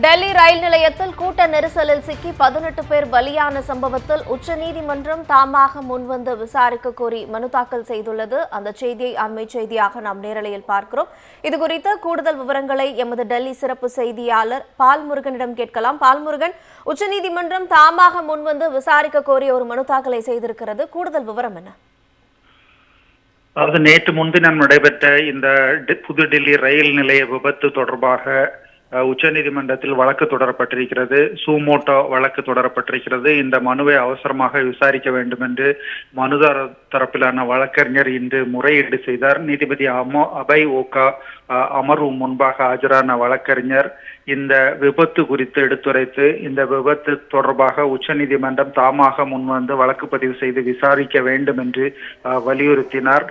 டெல்லி ரயில் நிலையத்தில் கூட்ட நெரிசலில் சிக்கி 18 பேர் பலியான சம்பவத்தில் உச்சநீதிமன்றம் தாமாக முன்வந்து விசாரிக்க கோரி மனு தாக்கல் செய்துள்ளது. அந்த செய்தியை அண்மை செய்தியாக நாம் நேரலையில் பார்க்கிறோம். இதுகுறித்த கூடுதல் விவரங்களை எமது டெல்லி சிறப்பு செய்தியாளர் பால்முருகனிடம் கேட்கலாம். பால்முருகன், உச்சநீதிமன்றம் தாமாக முன்வந்து விசாரிக்க கோரி ஒரு மனு தாக்கலை செய்திருக்கிறது. கூடுதல் விவரம் என்ன? அதாவது நேற்று முன்தினம் நடைபெற்ற இந்த புதுடெல்லி ரயில் நிலைய விபத்து தொடர்பாக உச்சநீதிமன்றத்தில் வழக்கு தொடரப்பட்டிருக்கிறது. சூமோட்டோ வழக்கு தொடரப்பட்டிருக்கிறது. இந்த மனுவை அவசரமாக விசாரிக்க வேண்டும் என்று மனுதாரர் தரப்பிலான வழக்கறிஞர் இன்று முறையீடு செய்தார். நீதிபதி அபய் ஓகா அமர்வு முன்பாக ஆஜரான வழக்கறிஞர் இந்த விபத்து குறித்து எடுத்துரைத்து இந்த விபத்து தொடர்பாக உச்சநீதிமன்றம் தாமாக முன்வந்து வழக்கு பதிவு செய்து விசாரிக்க வேண்டும் என்று வலியுறுத்தினார்.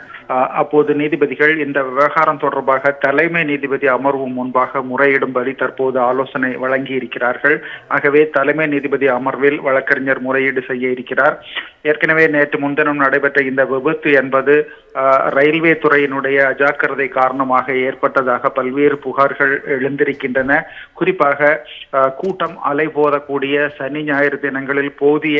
அப்போது நீதிபதிகள் இந்த விவகாரம் தொடர்பாக தலைமை நீதிபதி அமர்வு முன்பாக முறையிடும்படி தற்போது ஆலோசனை வழங்கி இருக்கிறார்கள். ஆகவே தலைமை நீதிபதி அமர்வில் வழக்கறிஞர் முறையீடு செய்ய இருக்கிறார். ஏற்கனவே நேற்று முன்தினம் நடைபெற்ற இந்த விபத்து என்பது ரயில்வே துறையினுடைய அஜாக்கிரதை காரணமாக ஏற்பட்டதாக பல்வேறு புகார்கள் எழுந்திருக்கின்றன. குறிப்பாக கூட்டம் அலைபோதக்கூடிய சனி ஞாயிறு தினங்களில் போதிய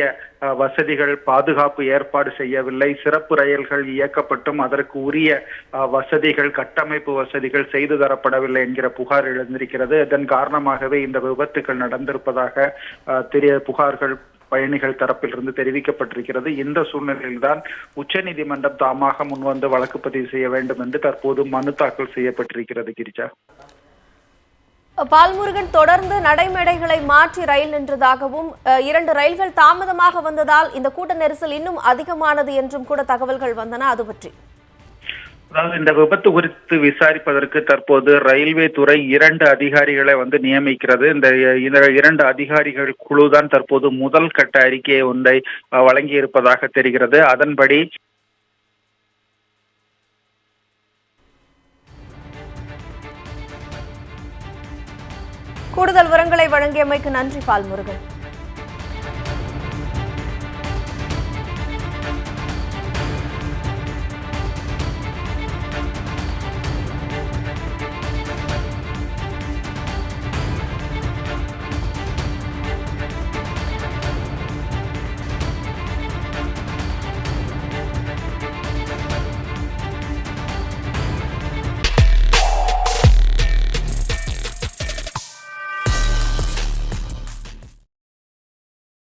வசதிகள் பாதுகாப்பு ஏற்பாடு செய்யவில்லை. சிறப்பு ரயில்கள் இயக்கப்பட்டும் அதற்கு உரிய வசதிகள் கட்டமைப்பு வசதிகள் செய்து தரப்படவில்லை என்கிற புகார் எழுந்திருக்கிறது. இதன் காரணமாகவே இந்த விபத்துகள் நடந்திருப்பதாக புகார்கள் பயணிகள் தரப்பிலிருந்து தெரிவிக்கப்பட்டிருக்கிறது. இந்த சூழ்நிலையில்தான் உச்சநீதிமன்றம் தாமாக முன்வந்து வழக்கு பதிவு செய்ய வேண்டும் என்று தற்போது மனு தாக்கல் செய்யப்பட்டிருக்கிறது. கிரிஜா, பால்முருகன், தொடர்ந்து நடைமேடைகளை மாற்றி ரயில் நின்றதாகவும் 2 ரயில்கள் தாமதமாக வந்ததால் இந்த கூட்ட நெரிசல் இன்னும் அதிகமானது என்றும் கூட தகவல்கள் வந்தன. அது பற்றி அதாவது இந்த விபத்து குறித்து விசாரிப்பதற்கு தற்போது ரயில்வே துறை 2 அதிகாரிகளை நியமிக்கிறது. இந்த 2 அதிகாரிகள் குழுதான் தற்போது முதல் கட்ட அறிக்கையை ஒன்றை வழங்கி இருப்பதாக தெரிகிறது. அதன்படி கூடுதல் விவரங்களை வழங்கியமைக்கு நன்றி பால்முருகன்.